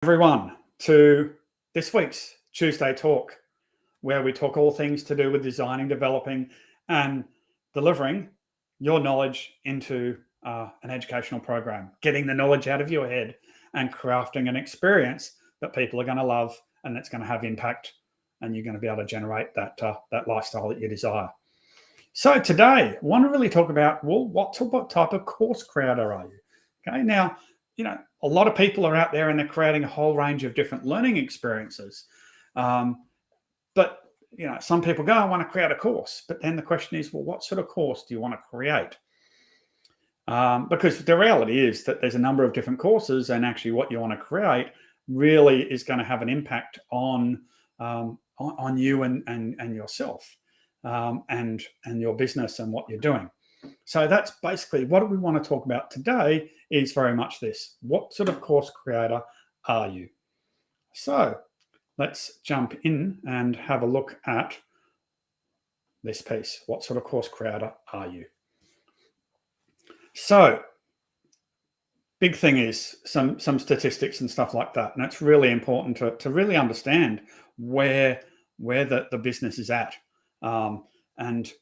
Everyone to this week's Tuesday Talk, where we talk all things to do with designing, developing, and delivering your knowledge into an educational program, getting the knowledge out of your head and crafting an experience that people are going to love and that's going to have impact, and you're going to be able to generate that lifestyle that you desire. So today, I want to really talk about, well, what type of course creator are you? Okay, now, a lot of people are out there and they're creating a whole range of different learning experiences. But some people go, I want to create a course. But then the question is, well, what sort of course do you want to create? Because the reality is that there's a number of different courses, and actually what you want to create really is going to have an impact on you and yourself and your business and what you're doing. So that's basically what we want to talk about today, is very much this. What sort of course creator are you? So let's jump in and have a look at this piece. What sort of course creator are you? So big thing is some statistics and stuff like that. And it's really important to really understand where the business is at. And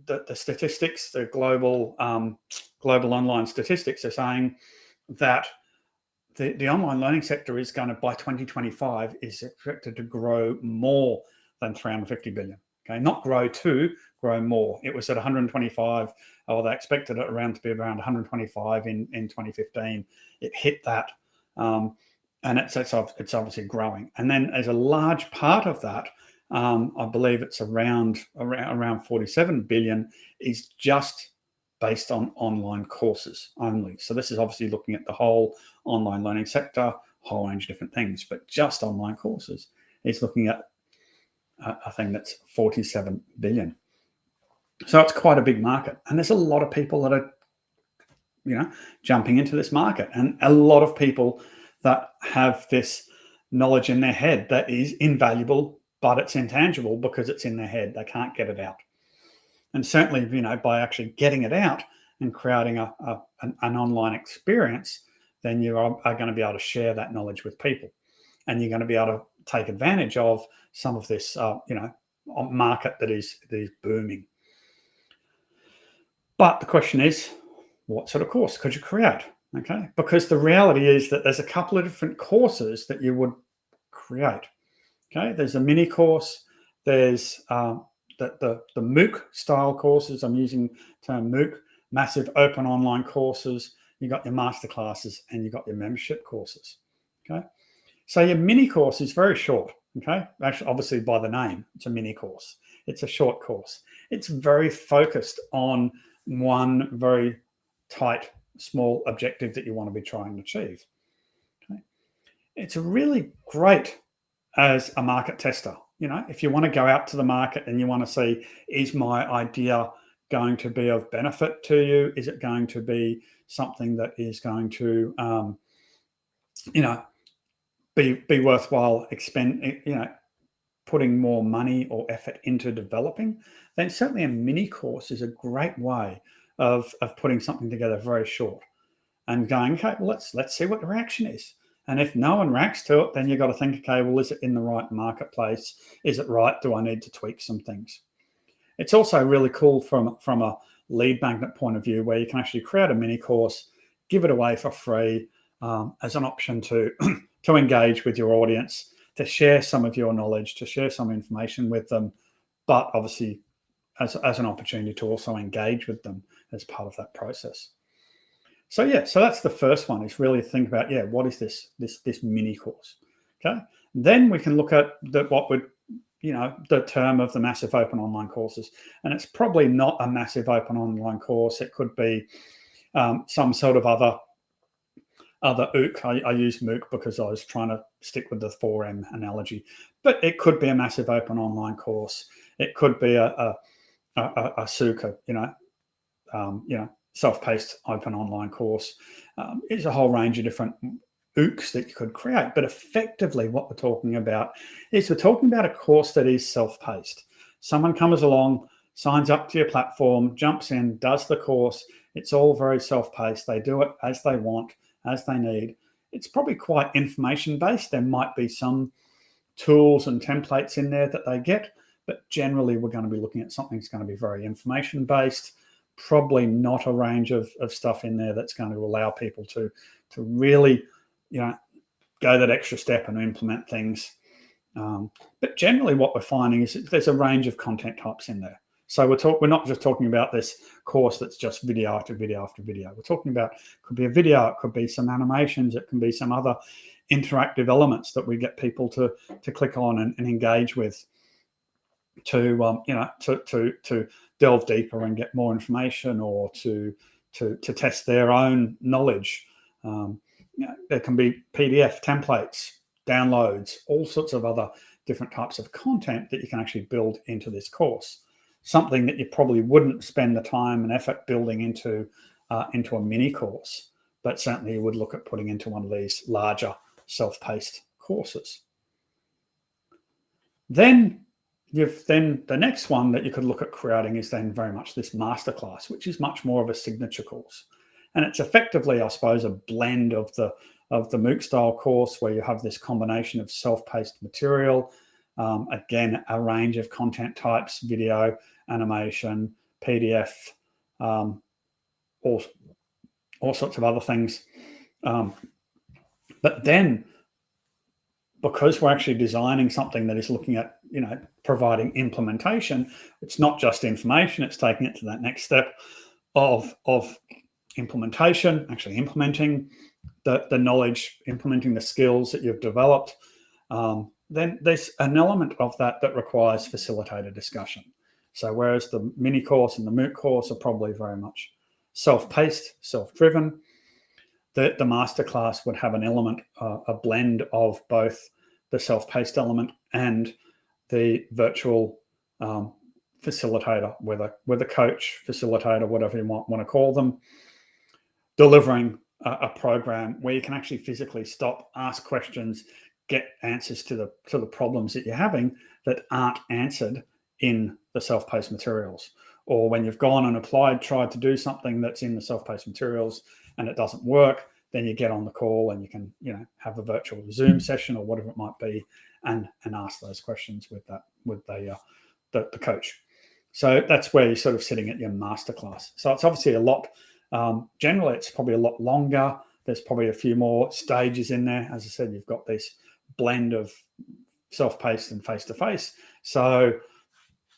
the statistics, the global online statistics, are saying that the online learning sector is going to, by 2025, is expected to grow more than 350 billion. Okay, not grow more. It was at 125, or they expected it to be around 125 in 2015. It hit that, and it's obviously growing. And then as a large part of that, I believe it's around 47 billion is just based on online courses only. So this is obviously looking at the whole online learning sector, whole range of different things, but just online courses is looking at a thing that's 47 billion. So it's quite a big market, and there's a lot of people that are, jumping into this market, and a lot of people that have this knowledge in their head that is invaluable, but it's intangible because it's in their head. They can't get it out. And certainly, by actually getting it out and creating an online experience, then you are going to be able to share that knowledge with people. And you're going to be able to take advantage of some of this, market that is booming. But the question is, what sort of course could you create? Okay, because the reality is that there's a couple of different courses that you would create. Okay, there's a mini course, there's the MOOC style courses. I'm using the term MOOC, massive open online courses. You got your master classes and you got your membership courses. Okay, so your mini course is very short. Okay, actually, obviously by the name, it's a mini course. It's a short course. It's very focused on one very tight, small objective that you want to be trying to achieve. Okay, it's really great as a market tester. If you want to go out to the market and you want to see, is my idea going to be of benefit to you? Is it going to be something that is going to, be worthwhile putting more money or effort into developing? Then certainly a mini course is a great way of putting something together very short and going, okay, well, let's see what the reaction is. And if no one reacts to it, then you've got to think, okay, well, is it in the right marketplace? Is it right? Do I need to tweak some things? It's also really cool from a lead magnet point of view, where you can actually create a mini course, give it away for free as an option to to engage with your audience, to share some of your knowledge, to share some information with them, but obviously as an opportunity to also engage with them as part of that process. So that's the first one, is really think about, what is this mini course? Okay, then we can look at the term of the massive open online courses, and it's probably not a massive open online course. It could be some sort of other OOC. I use MOOC because I was trying to stick with the 4M analogy, but it could be a massive open online course. It could be a SUCA, self-paced open online course. It's a whole range of different OOCs that you could create. But effectively what we're talking about is we're talking about a course that is self-paced. Someone comes along, signs up to your platform, jumps in, does the course. It's all very self-paced. They do it as they want, as they need. it's probably quite information based. There might be some tools and templates in there that they get, but generally we're going to be looking at something that's going to be very information based, probably not a range of stuff in there that's going to allow people to really, go that extra step and implement things. But generally what we're finding is there's a range of content types in there. So we're not just talking about this course that's just video after video after video. We're talking about, could be a video, it could be some animations, it can be some other interactive elements that we get people to click on and engage with, to delve deeper and get more information, or to test their own knowledge. There can be PDF templates, downloads, all sorts of other different types of content that you can actually build into this course. Something that you probably wouldn't spend the time and effort building into a mini course, but certainly you would look at putting into one of these larger self-paced courses. Then the next one that you could look at creating is then very much this masterclass, which is much more of a signature course. And it's effectively, I suppose, a blend of the MOOC style course, where you have this combination of self-paced material, again, a range of content types, video, animation, PDF, all sorts of other things. But then, because we're actually designing something that is looking at, providing implementation, it's not just information, it's taking it to that next step of implementation, actually implementing the knowledge, implementing the skills that you've developed. Then there's an element of that requires facilitated discussion. So whereas the mini course and the MOOC course are probably very much self-paced, self-driven, the masterclass would have an element, a blend of both the self-paced element and the virtual facilitator, with a coach, facilitator, whatever you want to call them, delivering a program where you can actually physically stop, ask questions, get answers to the problems that you're having that aren't answered in the self-paced materials. Or when you've gone and tried to do something that's in the self-paced materials and it doesn't work, then you get on the call and you can, have a virtual Zoom session or whatever it might be, and ask those questions with the coach. So that's where you're sort of sitting at your masterclass. So it's obviously a lot. Generally, it's probably a lot longer. There's probably a few more stages in there. As I said, you've got this blend of self-paced and face-to-face. So,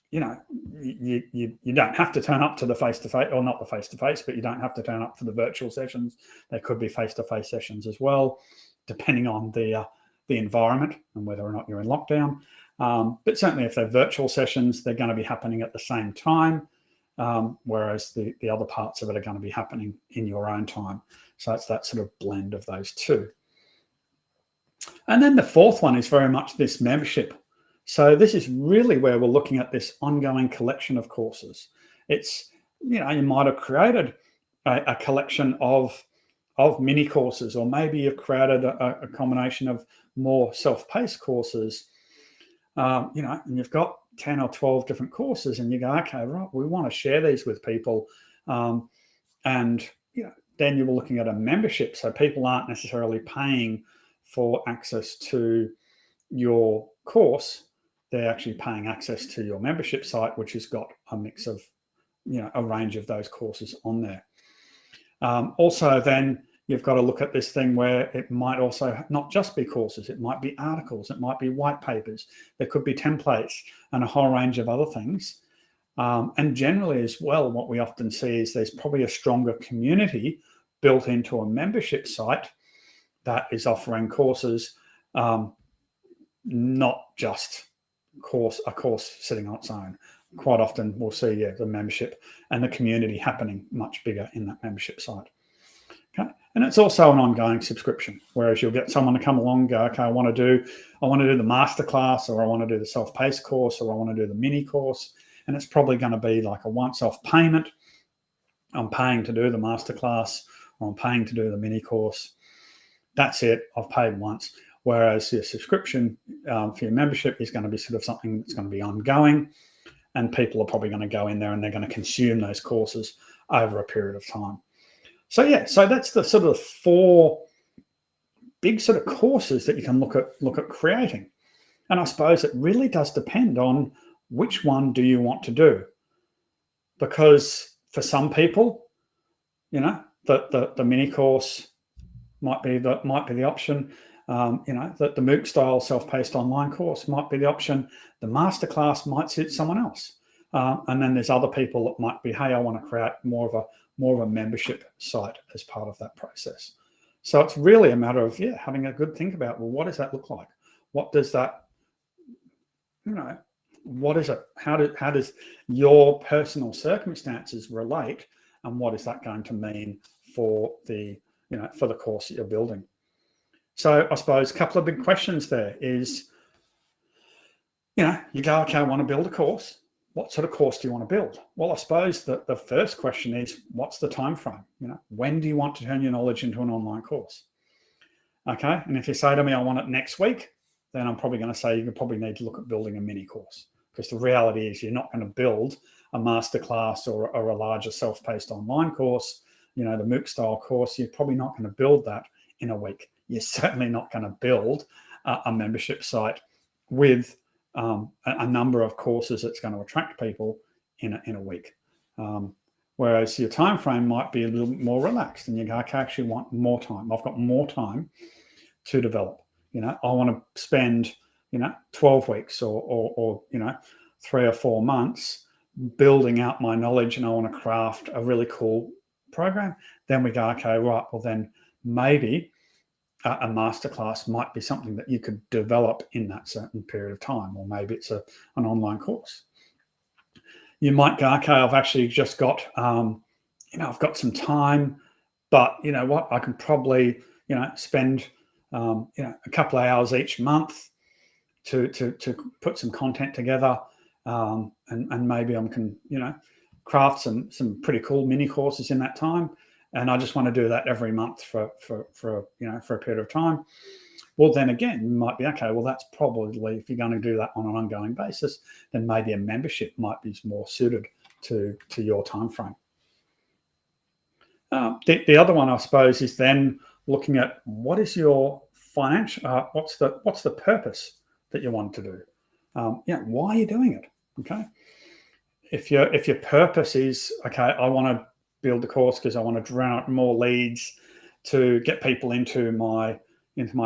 you don't have to turn up to the face-to-face, or not the face-to-face, but you don't have to turn up for the virtual sessions. There could be face-to-face sessions as well, depending on the environment and whether or not you're in lockdown. But certainly if they're virtual sessions, they're going to be happening at the same time, whereas the other parts of it are going to be happening in your own time. So it's that sort of blend of those two. And then the fourth one is very much this membership. So this is really where we're looking at this ongoing collection of courses. It's, you might have created a collection of mini courses, or maybe you've created a combination of more self-paced courses, and you've got 10 or 12 different courses, and you go, okay, right, we want to share these with people. And, then you're looking at a membership. So people aren't necessarily paying for access to your course. They're actually paying access to your membership site, which has got a mix of, a range of those courses on there. Also, then you've got to look at this thing where it might also not just be courses. It might be articles. It might be white papers. There could be templates and a whole range of other things. And generally as well, what we often see is there's probably a stronger community built into a membership site that is offering courses, not just a course sitting on its own. Quite often we'll see the membership and the community happening much bigger in that membership site. Okay, and it's also an ongoing subscription, whereas you'll get someone to come along and go, okay, I want to do the masterclass, or I want to do the self-paced course, or I want to do the mini course, and it's probably going to be like a once-off payment. I'm paying to do the masterclass, or I'm paying to do the mini course. That's it. I've paid once. Whereas your subscription for your membership is going to be sort of something that's going to be ongoing, and people are probably going to go in there and they're going to consume those courses over a period of time. So so that's the sort of four big sort of courses that you can look at creating. And I suppose it really does depend on which one do you want to do, because for some people, the mini course might be the option. The MOOC style self-paced online course might be the option. The masterclass might suit someone else. And then there's other people that might be, hey, I want to create more of a membership site as part of that process. So it's really a matter of having a good think about, well, what does that look like? What does that, what is it? How does your personal circumstances relate, and what is that going to mean for the course that you're building? So I suppose a couple of big questions there is, you go, okay, I want to build a course. What sort of course do you want to build? Well, I suppose that the first question is, what's the time frame? When do you want to turn your knowledge into an online course? Okay, and if you say to me, I want it next week, then I'm probably going to say you probably need to look at building a mini course, because the reality is you're not going to build a masterclass or a larger self-paced online course, the MOOC style course. You're probably not going to build that in a week. You're certainly not going to build a membership site with a number of courses that's going to attract people in a week. Whereas your time frame might be a little more relaxed, and you go, okay, I actually want more time. I've got more time to develop. I want to spend 12 weeks or 3 or 4 months building out my knowledge, and I want to craft a really cool program. Then we go, okay, right, well then maybe a masterclass might be something that you could develop in that certain period of time, or maybe it's an online course. You might go, okay, I've actually just got, I've got some time, but you know what, I can probably, spend, a couple of hours each month to put some content together, and maybe I can, craft some pretty cool mini courses in that time. And I just want to do that every month for a period of time. Well, then again, you might be, okay, well, that's probably, if you're going to do that on an ongoing basis, then maybe a membership might be more suited to your time frame. The other one, I suppose, is then looking at what is your financial, what's the purpose that you want to do? Why are you doing it? Okay. If your purpose is, okay, I want to build the course because I want to draw out more leads to get people into my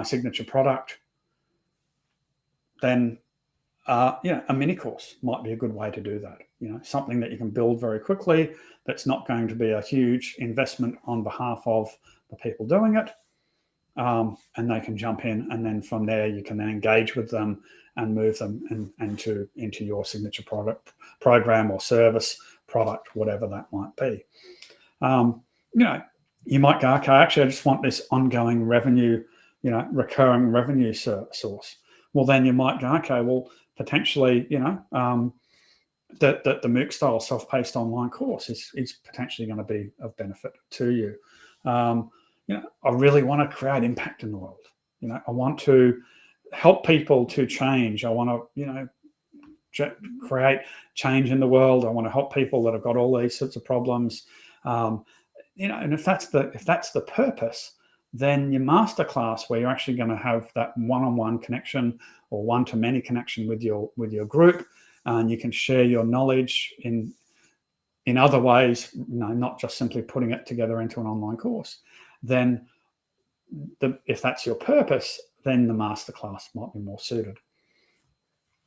signature product, then a mini course might be a good way to do that. Something that you can build very quickly, that's not going to be a huge investment on behalf of the people doing it, and they can jump in, and then from there you can then engage with them and move them into your signature product, program, or service, product, whatever that might be. You might go, okay, actually, I just want this ongoing revenue, recurring revenue source. Well, then you might go, okay, well, potentially, the MOOC style self-paced online course is potentially going to be of benefit to you. I really want to create impact in the world. I want to help people to change. I want to, create change in the world. I want to help people that have got all these sorts of problems. And if that's the purpose, then your masterclass, where you're actually going to have that one-on-one connection or one-to-many connection with your group, and you can share your knowledge in other ways, not just simply putting it together into an online course. Then, if that's your purpose, then the masterclass might be more suited.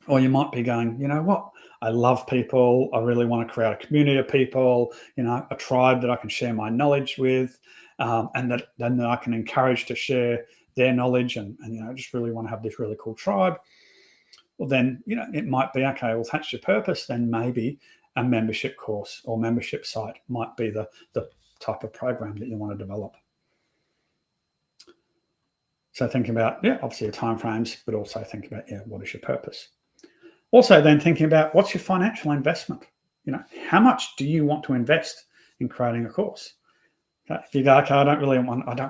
Or you might be going, what? I love people. I really want to create a community of people, a tribe that I can share my knowledge with, and that I can encourage to share their knowledge, and just really want to have this really cool tribe. Well, then, it might be, okay, well, if that's your purpose, then maybe a membership course or membership site might be the type of program that you want to develop. So thinking about, obviously your timeframes, but also think about, what is your purpose? Also then thinking about, what's your financial investment? How much do you want to invest in creating a course? Okay, if you go, okay, I don't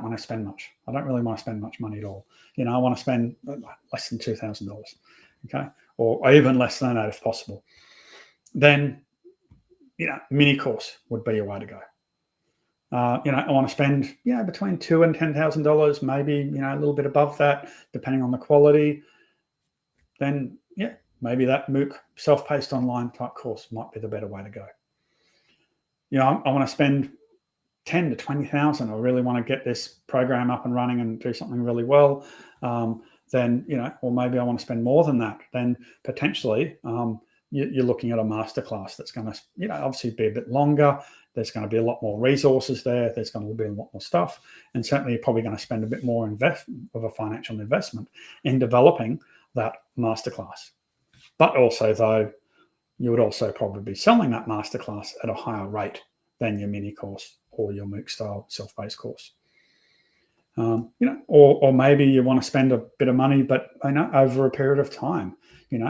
want to spend much. I don't really want to spend much money at all. I want to spend less than $2,000, okay? Or even less than that if possible. Then, mini course would be your way to go. I want to spend, between $2,000 and $10,000, maybe, a little bit above that, depending on the quality, then maybe that MOOC self-paced online type course might be the better way to go. I want to spend 10 to 20,000. I really want to get this program up and running and do something really well. Then, or maybe I want to spend more than that. Then potentially you're looking at a masterclass that's going to, obviously be a bit longer. There's going to be a lot more resources there. There's going to be a lot more stuff. And certainly you're probably going to spend a bit more of a financial investment in developing that masterclass. But also, though, you would also probably be selling that masterclass at a higher rate than your mini course or your MOOC style self-paced course. Or maybe you want to spend a bit of money, but over a period of time.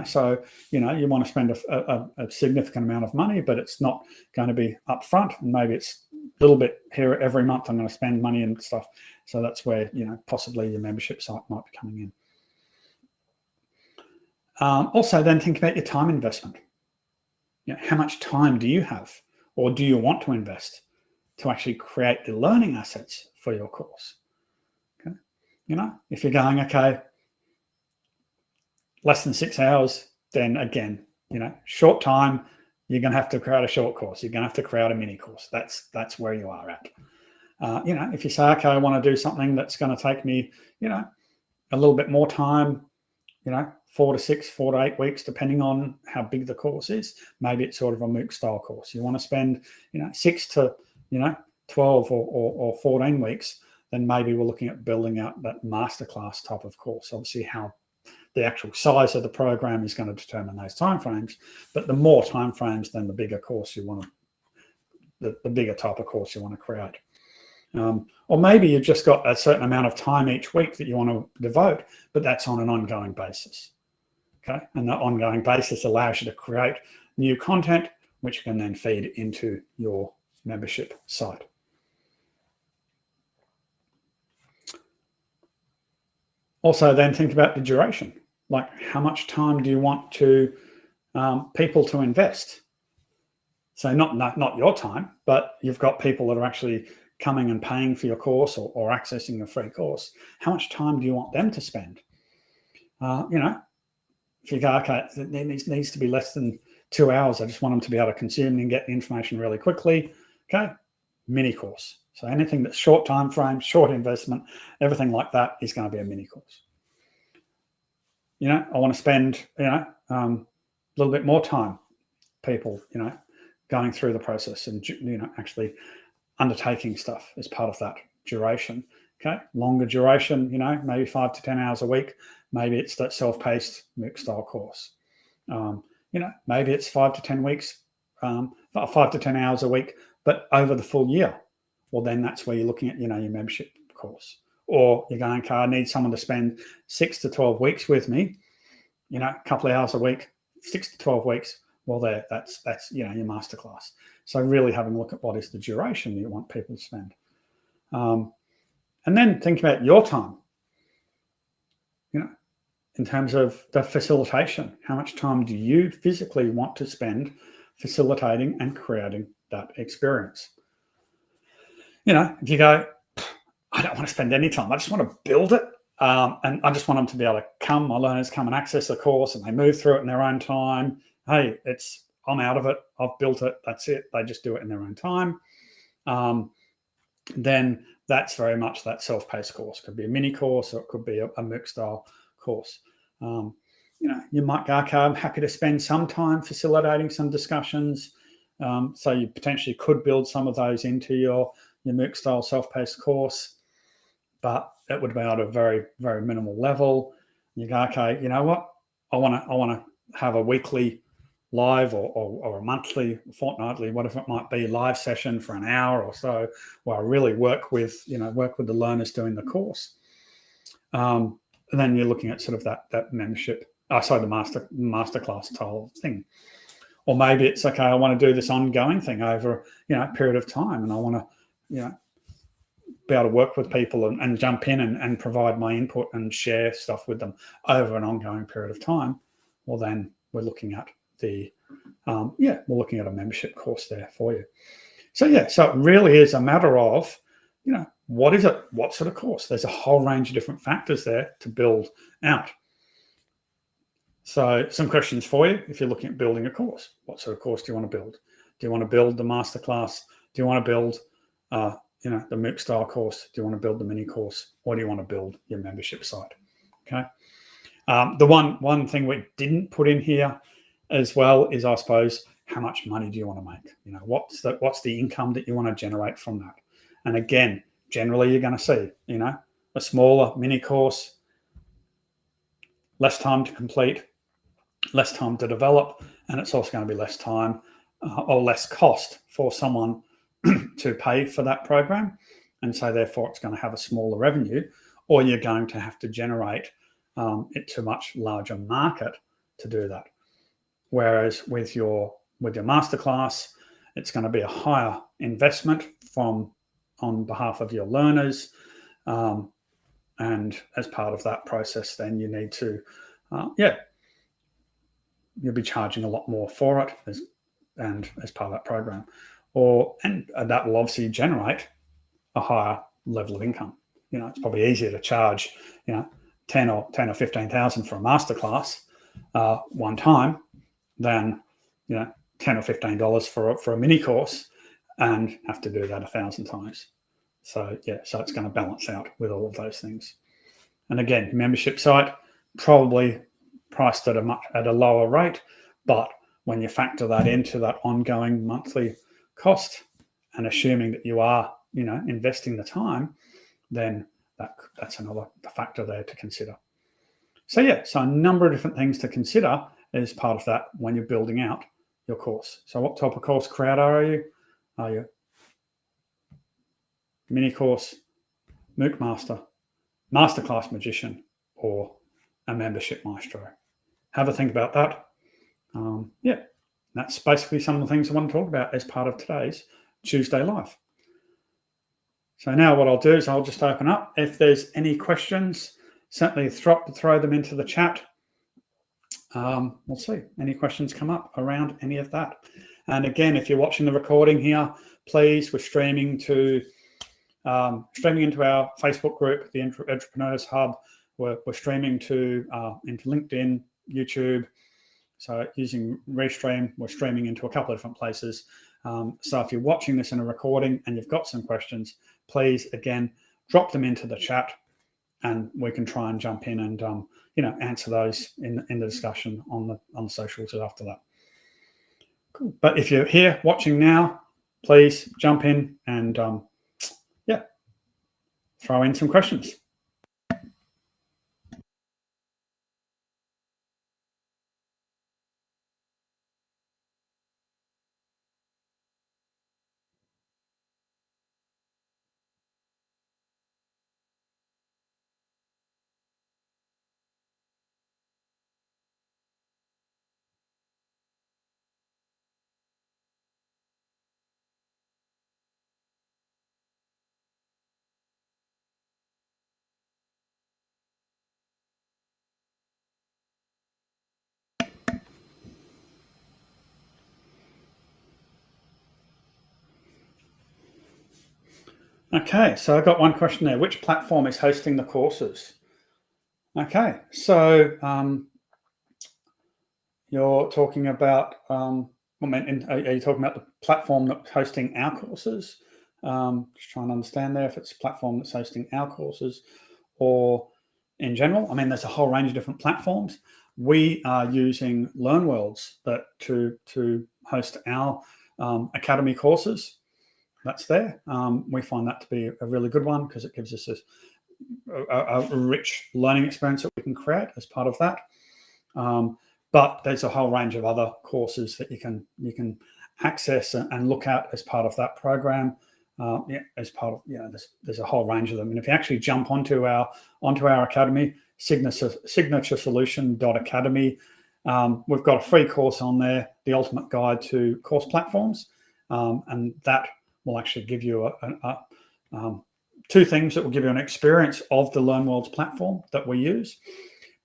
So you want to spend a significant amount of money, but it's not going to be upfront. And maybe it's a little bit here every month. I'm going to spend money and stuff. So that's where possibly your membership site might be coming in. Also, then think about your time investment. How much time do you have, or do you want to invest to actually create the learning assets for your course? Okay, if you're going, okay, less than 6 hours, then again, short time, you're going to have to create a short course. You're going to have to create a mini course. That's where you are at. If you say, okay, I want to do something that's going to take me, a little bit more time, 4 to 8 weeks, depending on how big the course is. Maybe it's sort of a MOOC style course. You want to spend, 6 to, 12 or 14 weeks, then maybe we're looking at building out that masterclass type of course. Obviously, how the actual size of the program is going to determine those timeframes. But the more timeframes, then the bigger course you want to, the bigger type of course you want to create. Or maybe you've just got a certain amount of time each week that you want to devote, but that's on an ongoing basis. Okay, and that ongoing basis allows you to create new content, which can then feed into your membership site. Also, then think about the duration. Like, how much time do you want to people to invest? So not your time, but you've got people that are actually coming and paying for your course or accessing your free course. How much time do you want them to spend? If you go, okay, it needs to be less than 2 hours. I just want them to be able to consume and get the information really quickly. Okay, mini course. So anything that's short time frame, short investment, everything like that is going to be a mini course. I want to spend, a little bit more time, people, going through the process and, actually undertaking stuff as part of that duration. Okay, longer duration, maybe 5 to 10 hours a week. Maybe it's that self-paced MOOC style course. Maybe it's 5 to 10 weeks, 5 to 10 hours a week, but over the full year. Well, then that's where you're looking at, your membership course. Or you're going, okay, I need someone to spend 6 to 12 weeks with me, a couple of hours a week, 6 to 12 weeks. Well, that's your masterclass. So really having a look at what is the duration you want people to spend. And then think about your time, in terms of the facilitation. How much time do you physically want to spend facilitating and creating that experience? If you go, I don't want to spend any time, I just want to build it. And I just want them to be able to come, my learners come and access the course and they move through it in their own time. Hey, I'm out of it. I've built it. That's it. They just do it in their own time. Then that's very much that self-paced course. It could be a mini course or it could be a MOOC style course. You might go, okay, I'm happy to spend some time facilitating some discussions. So you potentially could build some of those into your MOOC style self-paced course, but it would be at a very, very minimal level. You go, okay, you know what? I want to have a weekly live or a monthly, fortnightly, whatever it might be, live session for an hour or so, where I really work with the learners doing the course. And then you're looking at sort of that membership, the masterclass style thing. Or maybe it's, okay, I want to do this ongoing thing over, a period of time, and I want to, be able to work with people and jump in and provide my input and share stuff with them over an ongoing period of time. Well, then we're looking at we're looking at a membership course there for you. So yeah, so it really is a matter of, what is it? What sort of course? There's a whole range of different factors there to build out. So some questions for you if you're looking at building a course. What sort of course do you want to build? Do you want to build the masterclass? Do you want to build, the MOOC style course? Do you want to build the mini course? Or do you want to build your membership site? Okay. The one thing we didn't put in here as well is, I suppose, how much money do you want to make? What's the income that you want to generate from that? And again, generally you're going to see, a smaller mini course, less time to complete, less time to develop, and it's also going to be less time or less cost for someone to pay for that program. And so therefore it's going to have a smaller revenue, or you're going to have to generate it to a much larger market to do that. Whereas with your masterclass, it's going to be a higher investment on behalf of your learners. And as part of that process, then you need to, you'll be charging a lot more for it as part of that program. And that will obviously generate a higher level of income. It's probably easier to charge, 10 or 15,000 for a masterclass one time than, $10 or $15 for a mini course and have to do that 1,000 times. So so it's going to balance out with all of those things. And again, membership site probably priced at a lower rate, but when you factor that into that ongoing monthly cost and assuming that you are, investing the time, then that's another factor there to consider. So a number of different things to consider as part of that when you're building out your course. So what type of course creator are you? Are you mini course, MOOC master, masterclass magician, or a membership maestro? Have a think about that. That's basically some of the things I want to talk about as part of today's Tuesday Live. So now what I'll do is I'll just open up. If there's any questions, certainly throw them into the chat. We'll see. Any questions come up around any of that. And again, if you're watching the recording here, please, we're streaming into our Facebook group, the Entrepreneurs Hub. We're streaming into LinkedIn, YouTube. So using Restream, we're streaming into a couple of different places. So if you're watching this in a recording and you've got some questions, please, again, drop them into the chat and we can try and jump in and, answer those in the discussion on the socials after that. Cool. But if you're here watching now, please jump in and, throw in some questions. Okay, so I've got one question there. Which platform is hosting the courses? Okay, so you're talking about, are you talking about the platform that's hosting our courses? Just trying to understand there if it's a platform that's hosting our courses or in general. I mean, there's a whole range of different platforms. We are using LearnWorlds to host our Academy courses. That's there. We find that to be a really good one because it gives us a rich learning experience that we can create as part of that. But there's a whole range of other courses that you can access and look at as part of that program. As part of there's a whole range of them. And if you actually jump onto our academy, signaturesolution.academy, we've got a free course on there, the ultimate guide to course platforms, and that will actually give you two things that will give you an experience of the LearnWorlds platform that we use,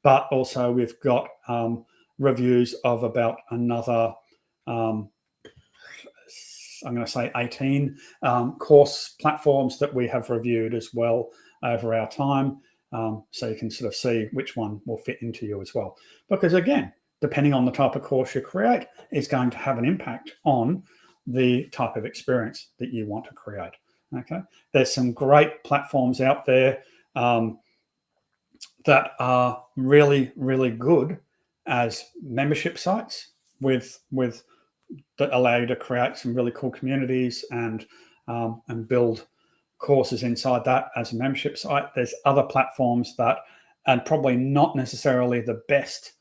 but also we've got reviews of about another I'm going to say 18 course platforms that we have reviewed as well over our time. So you can sort of see which one will fit into you as well. Because again, depending on the type of course you create, is going to have an impact on the type of experience that you want to create. Okay, there's some great platforms out there that are really, really good as membership sites with that allow you to create some really cool communities and build courses inside that as a membership site. There's other platforms that, and probably not necessarily the best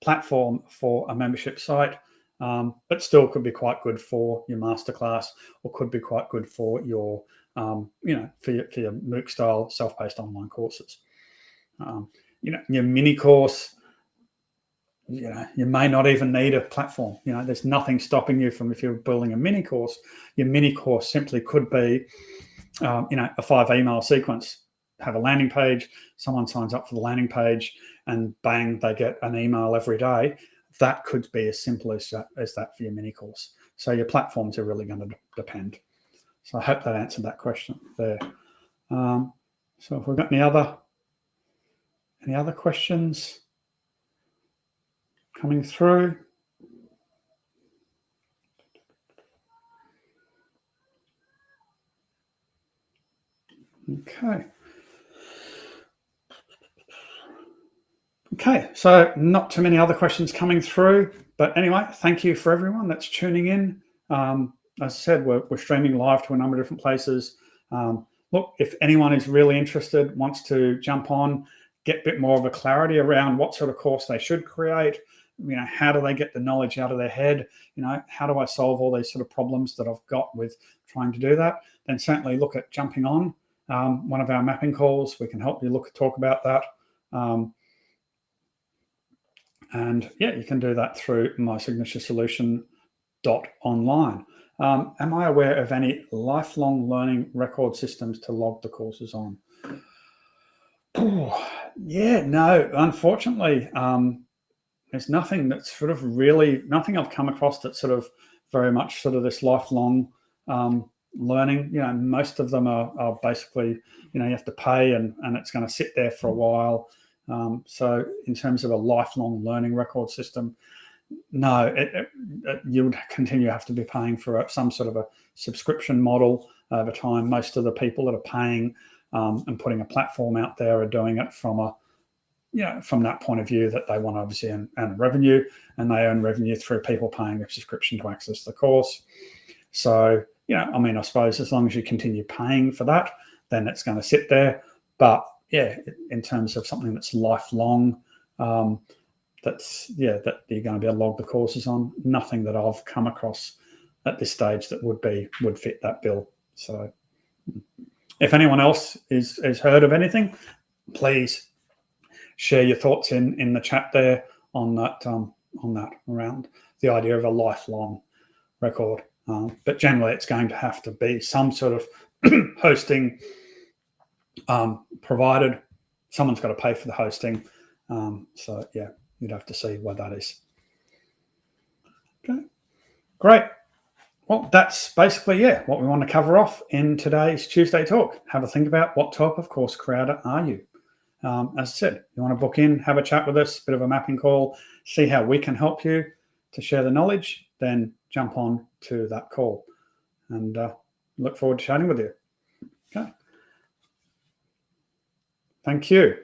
platform for a membership site, but still could be quite good for your masterclass, or could be quite good for your, for your MOOC style self-paced online courses. Your mini course, you may not even need a platform. There's nothing stopping you from, if you're building a mini course, your mini course simply could be, a 5 email sequence. Have a landing page, someone signs up for the landing page, and bang, they get an email every day. That could be as simple as that for your mini course. So your platforms are really going to depend. So I hope that answered that question there. So if we've got any other questions coming through? Okay, so not too many other questions coming through, but anyway, thank you for everyone that's tuning in. As I said, we're streaming live to a number of different places. Look, if anyone is really interested, wants to jump on, get a bit more of a clarity around what sort of course they should create, how do they get the knowledge out of their head, how do I solve all these sort of problems that I've got with trying to do that, then certainly look at jumping on one of our mapping calls. We can help you talk about that. And yeah, you can do that through mysignaturesolution.online. Am I aware of any lifelong learning record systems to log the courses on? Yeah, no, unfortunately, there's nothing that's sort of nothing I've come across that's sort of very much sort of this lifelong learning. Most of them are basically, you have to pay and it's going to sit there for a while. So in terms of a lifelong learning record system, no, you would continue to have to be paying for some sort of a subscription model over time. Most of the people that are paying and putting a platform out there are doing it from from that point of view that they want obviously earn revenue, and they earn revenue through people paying a subscription to access the course. So, I suppose as long as you continue paying for that, then it's going to sit there. But yeah, in terms of something that's lifelong, that you're going to be able to log the courses on, nothing that I've come across at this stage that would fit that bill. So if anyone else has heard of anything, please share your thoughts in the chat there on that around the idea of a lifelong record. But generally, it's going to have to be some sort of hosting provided. Someone's got to pay for the hosting. So yeah, you'd have to see what that is. Okay, great. Well, that's basically what we want to cover off in today's Talk. Have a think about what type of course creator are you. As I said, you want to book in, have a chat with us, bit of a mapping call, see how we can help you to share the knowledge, then jump on to that call. And look forward to chatting with you. Okay. Thank you.